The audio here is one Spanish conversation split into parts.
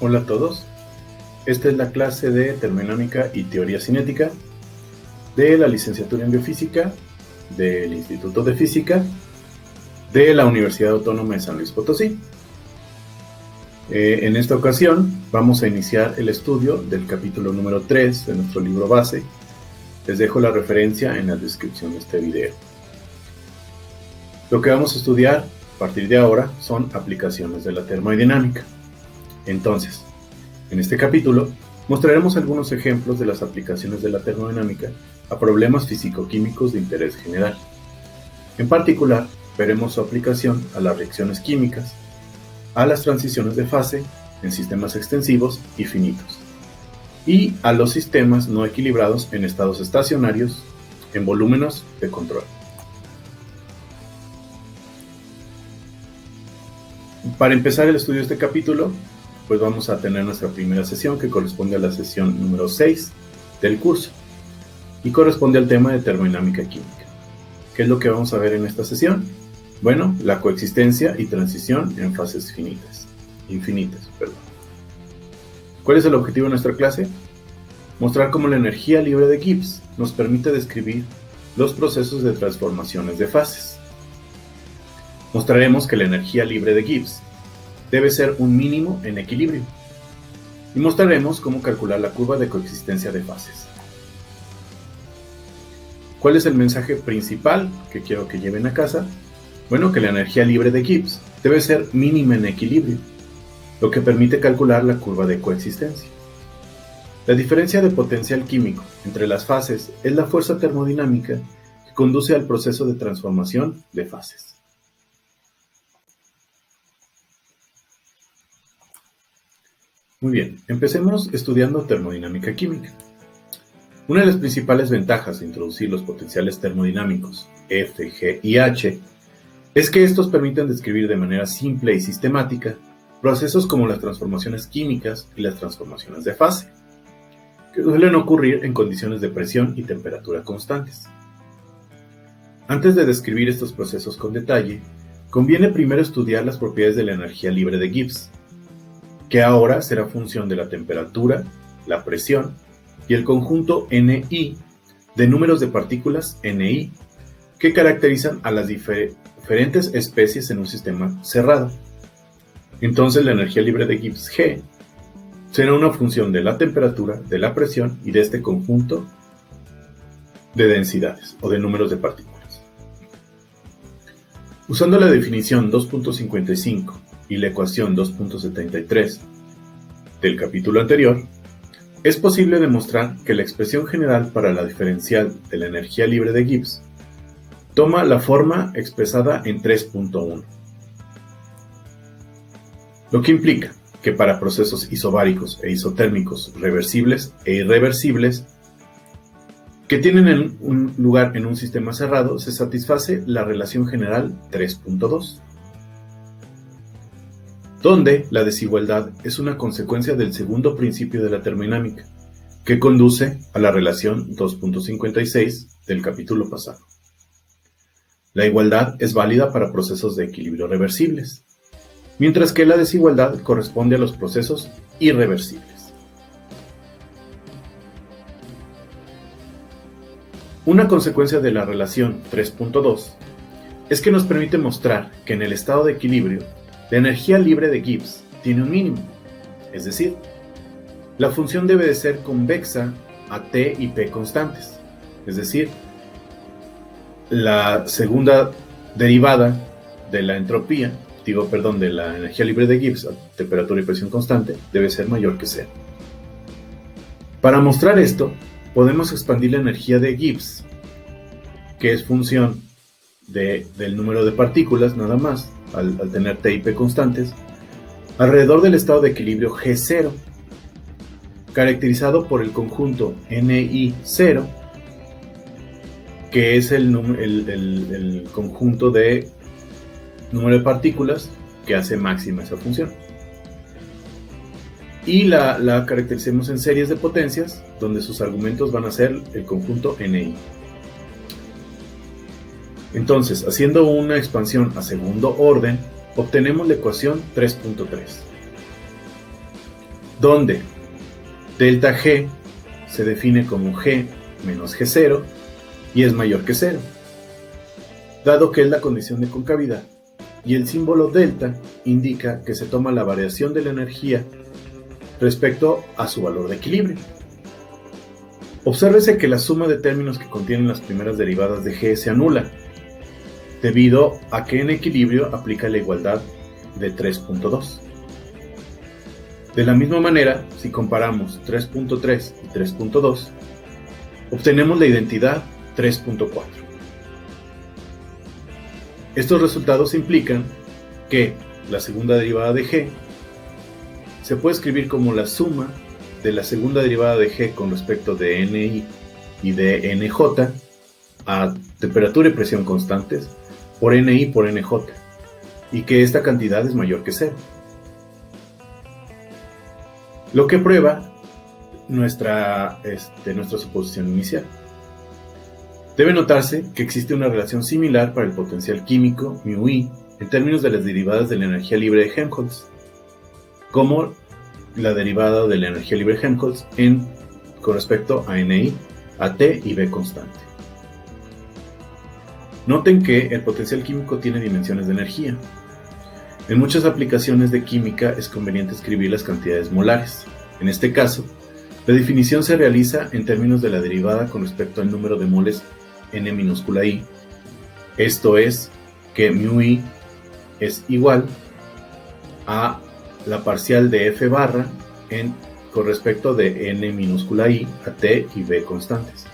Hola a todos, esta es la clase de termodinámica y teoría cinética de la licenciatura en biofísica del Instituto de Física de la Universidad Autónoma de San Luis Potosí. En esta ocasión vamos a iniciar el estudio del capítulo número 3 de nuestro libro base. Les dejo la referencia en la descripción de este video. Lo que vamos a estudiar a partir de ahora son aplicaciones de la termodinámica. Entonces, en este capítulo mostraremos algunos ejemplos de las aplicaciones de la termodinámica a problemas físico-químicos de interés general. En particular, veremos su aplicación a las reacciones químicas, a las transiciones de fase en sistemas extensivos y finitos, y a los sistemas no equilibrados en estados estacionarios en volúmenes de control. Para empezar el estudio de este capítulo, pues vamos a tener nuestra primera sesión, que corresponde a la sesión número 6 del curso y corresponde al tema de termodinámica química. ¿Qué es lo que vamos a ver en esta sesión? Bueno, la coexistencia y transición en fases infinitas. ¿Cuál es el objetivo de nuestra clase? Mostrar cómo la energía libre de Gibbs nos permite describir los procesos de transformaciones de fases. Mostraremos que la energía libre de Gibbs debe ser un mínimo en equilibrio, y mostraremos cómo calcular la curva de coexistencia de fases. ¿Cuál es el mensaje principal que quiero que lleven a casa? Bueno, que la energía libre de Gibbs debe ser mínima en equilibrio, lo que permite calcular la curva de coexistencia. La diferencia de potencial químico entre las fases es la fuerza termodinámica que conduce al proceso de transformación de fases. Muy bien, empecemos estudiando termodinámica química. Una de las principales ventajas de introducir los potenciales termodinámicos F, G y H es que estos permiten describir de manera simple y sistemática procesos como las transformaciones químicas y las transformaciones de fase, que suelen ocurrir en condiciones de presión y temperatura constantes. Antes de describir estos procesos con detalle, conviene primero estudiar las propiedades de la energía libre de Gibbs, que ahora será función de la temperatura, la presión y el conjunto Ni de números de partículas Ni que caracterizan a las diferentes especies en un sistema cerrado. Entonces la energía libre de Gibbs G será una función de la temperatura, de la presión y de este conjunto de densidades o de números de partículas. Usando la definición 2.55 y la ecuación 2.73 del capítulo anterior, es posible demostrar que la expresión general para la diferencial de la energía libre de Gibbs toma la forma expresada en 3.1, lo que implica que para procesos isobáricos e isotérmicos reversibles e irreversibles que tienen un lugar en un sistema cerrado, se satisface la relación general 3.2. donde la desigualdad es una consecuencia del segundo principio de la termodinámica, que conduce a la relación 2.56 del capítulo pasado. La igualdad es válida para procesos de equilibrio reversibles, mientras que la desigualdad corresponde a los procesos irreversibles. Una consecuencia de la relación 3.2 es que nos permite mostrar que en el estado de equilibrio, la energía libre de Gibbs tiene un mínimo, es decir, la función debe de ser convexa a T y P constantes, es decir, la segunda derivada de la de la energía libre de Gibbs a temperatura y presión constante debe ser mayor que cero. Para mostrar esto, podemos expandir la energía de Gibbs, que es función del número de partículas nada más, al tener T y P constantes, alrededor del estado de equilibrio G0, caracterizado por el conjunto Ni0, que es el conjunto de número de partículas que hace máxima esa función. Y la caractericemos en series de potencias, donde sus argumentos van a ser el conjunto Ni. Entonces, haciendo una expansión a segundo orden, obtenemos la ecuación 3.3. donde delta G se define como G menos G0 y es mayor que 0, dado que es la condición de concavidad, y el símbolo delta indica que se toma la variación de la energía respecto a su valor de equilibrio. Obsérvese que la suma de términos que contienen las primeras derivadas de G se anula, debido a que en equilibrio aplica la igualdad de 3.2. De la misma manera, si comparamos 3.3 y 3.2, obtenemos la identidad 3.4. Estos resultados implican que la segunda derivada de G se puede escribir como la suma de la segunda derivada de G con respecto de Ni y de Nj a temperatura y presión constantes por Ni por Nj, y que esta cantidad es mayor que 0. Lo que prueba nuestra suposición inicial. Debe notarse que existe una relación similar para el potencial químico μI en términos de las derivadas de la energía libre de Helmholtz, como la derivada de la energía libre de Helmholtz con respecto a Ni, a T y B constante. Noten que el potencial químico tiene dimensiones de energía. En muchas aplicaciones de química es conveniente escribir las cantidades molares. En este caso, la definición se realiza en términos de la derivada con respecto al número de moles N minúscula I. Esto es que μI es igual a la parcial de F barra con respecto de N minúscula I a T y B constantes,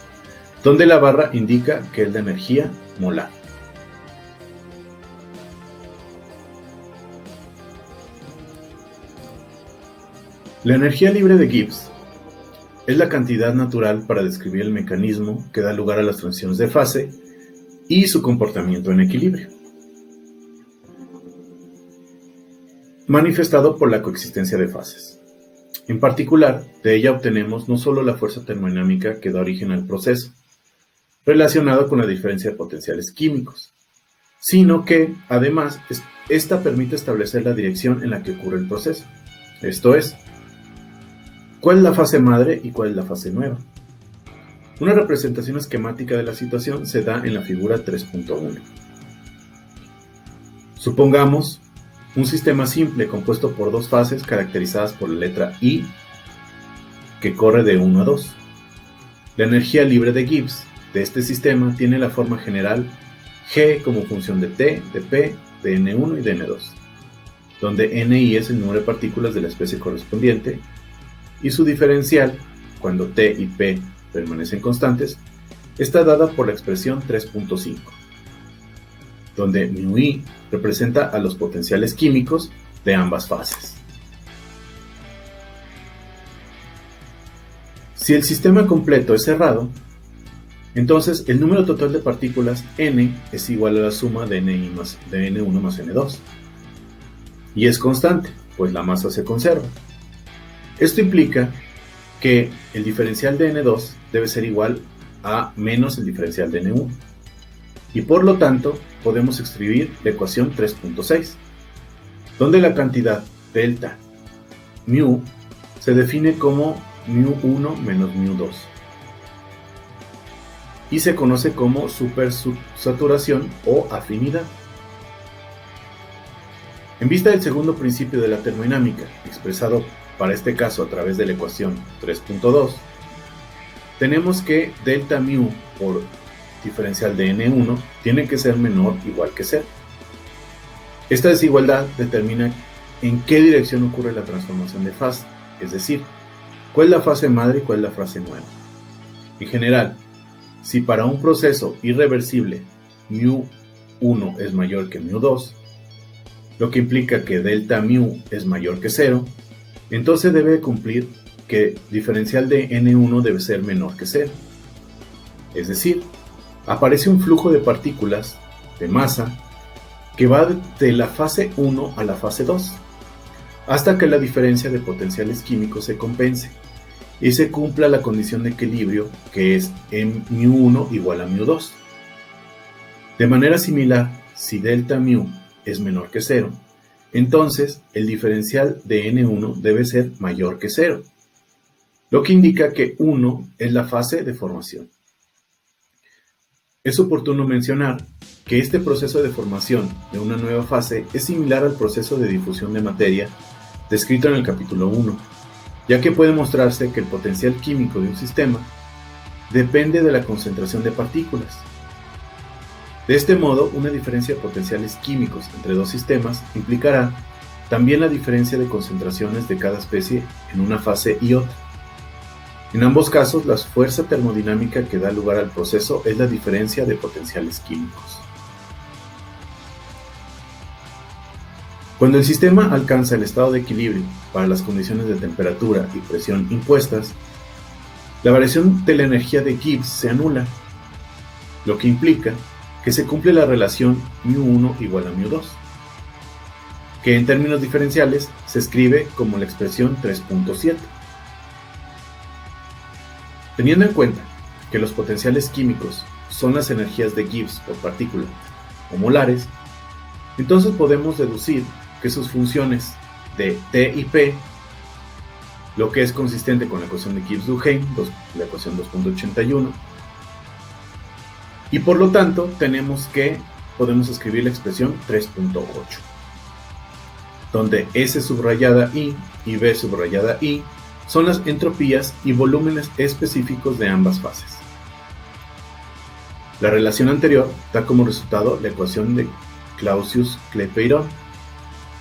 donde la barra indica que es la energía molar. La energía libre de Gibbs es la cantidad natural para describir el mecanismo que da lugar a las transiciones de fase y su comportamiento en equilibrio, manifestado por la coexistencia de fases. En particular, de ella obtenemos no solo la fuerza termodinámica que da origen al proceso, relacionado con la diferencia de potenciales químicos, sino que, además, esta permite establecer la dirección en la que ocurre el proceso. Esto es, ¿cuál es la fase madre y cuál es la fase nueva? Una representación esquemática de la situación se da en la figura 3.1. Supongamos un sistema simple compuesto por dos fases caracterizadas por la letra I, que corre de 1 a 2. La energía libre de Gibbs de este sistema tiene la forma general G como función de T, de P, de N1 y de N2, donde Ni es el número de partículas de la especie correspondiente, y su diferencial, cuando T y P permanecen constantes, está dada por la expresión 3.5, donde μI representa a los potenciales químicos de ambas fases. Si el sistema completo es cerrado, entonces el número total de partículas N es igual a la suma de N1 más N2, y es constante, pues la masa se conserva. Esto implica que el diferencial de N2 debe ser igual a menos el diferencial de N1, y por lo tanto podemos escribir la ecuación 3.6, donde la cantidad delta μ se define como μ1 menos μ2 y se conoce como supersaturación o afinidad. En vista del segundo principio de la termodinámica, expresado para este caso a través de la ecuación 3.2, tenemos que delta μ por diferencial de N1 tiene que ser menor o igual que 0. Esta desigualdad determina en qué dirección ocurre la transformación de fase, es decir, cuál es la fase madre y cuál es la fase nueva. En general, si para un proceso irreversible μ1 es mayor que μ2, lo que implica que delta μ es mayor que 0, entonces debe cumplir que diferencial de N1 debe ser menor que 0. Es decir, aparece un flujo de partículas de masa que va de la fase 1 a la fase 2, hasta que la diferencia de potenciales químicos se compense y se cumpla la condición de equilibrio, que es μ1 igual a μ2. De manera similar, si delta μ es menor que 0, entonces el diferencial de N1 debe ser mayor que 0, lo que indica que 1 es la fase de formación. Es oportuno mencionar que este proceso de formación de una nueva fase es similar al proceso de difusión de materia descrito en el capítulo 1, ya que puede mostrarse que el potencial químico de un sistema depende de la concentración de partículas. De este modo, una diferencia de potenciales químicos entre dos sistemas implicará también la diferencia de concentraciones de cada especie en una fase y otra. En ambos casos, la fuerza termodinámica que da lugar al proceso es la diferencia de potenciales químicos. Cuando el sistema alcanza el estado de equilibrio para las condiciones de temperatura y presión impuestas, la variación de la energía de Gibbs se anula, lo que implica que se cumple la relación μ1 igual a μ2, que en términos diferenciales se escribe como la expresión 3.7. Teniendo en cuenta que los potenciales químicos son las energías de Gibbs por partícula o molares, entonces podemos deducir que sus funciones de T y P, lo que es consistente con la ecuación de Gibbs-Duhem, la ecuación 2.81, y por lo tanto podemos escribir la expresión 3.8, donde S subrayada I y B subrayada I son las entropías y volúmenes específicos de ambas fases. La relación anterior da como resultado la ecuación de Clausius-Clapeyron,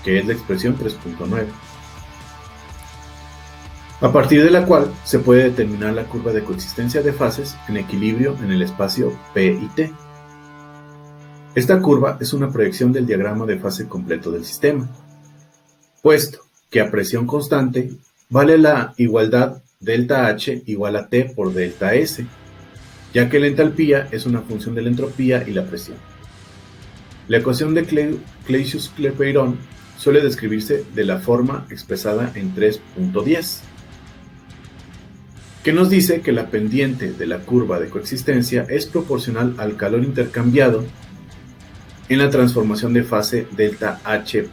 que es la expresión 3.9, a partir de la cual se puede determinar la curva de coexistencia de fases en equilibrio en el espacio P y T. Esta curva es una proyección del diagrama de fase completo del sistema, puesto que a presión constante vale la igualdad ΔH igual a T por ΔS, ya que la entalpía es una función de la entropía y la presión. La ecuación de Clausius-Clapeyron suele describirse de la forma expresada en 3.10, que nos dice que la pendiente de la curva de coexistencia es proporcional al calor intercambiado en la transformación de fase ΔH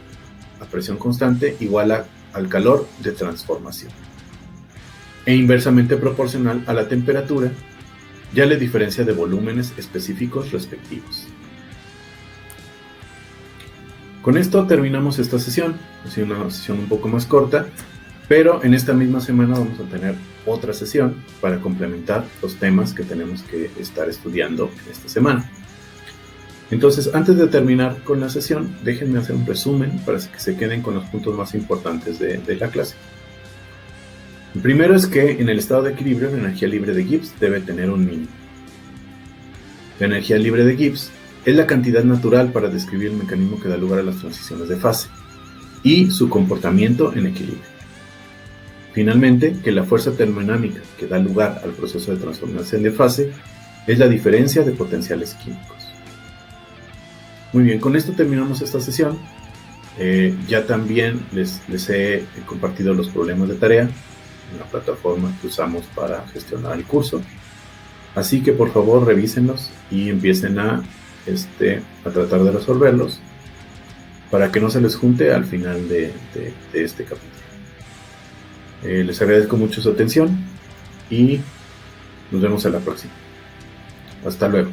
a presión constante igual al calor de transformación, e inversamente proporcional a la temperatura y a la diferencia de volúmenes específicos respectivos. Con esto terminamos esta sesión. Ha sido una sesión un poco más corta, pero en esta misma semana vamos a tener otra sesión para complementar los temas que tenemos que estar estudiando en esta semana. Entonces, antes de terminar con la sesión, déjenme hacer un resumen para que se queden con los puntos más importantes de la clase. El primero es que en el estado de equilibrio la energía libre de Gibbs debe tener un mínimo. La energía libre de Gibbs es la cantidad natural para describir el mecanismo que da lugar a las transiciones de fase y su comportamiento en equilibrio. Finalmente, que la fuerza termodinámica que da lugar al proceso de transformación de fase es la diferencia de potenciales químicos. Muy bien, con esto terminamos esta sesión. Ya también les he compartido los problemas de tarea en la plataforma que usamos para gestionar el curso. Así que por favor revísenlos y empiecen a tratar de resolverlos para que no se les junte al final de este capítulo. Les agradezco mucho su atención y nos vemos en la próxima. Hasta luego.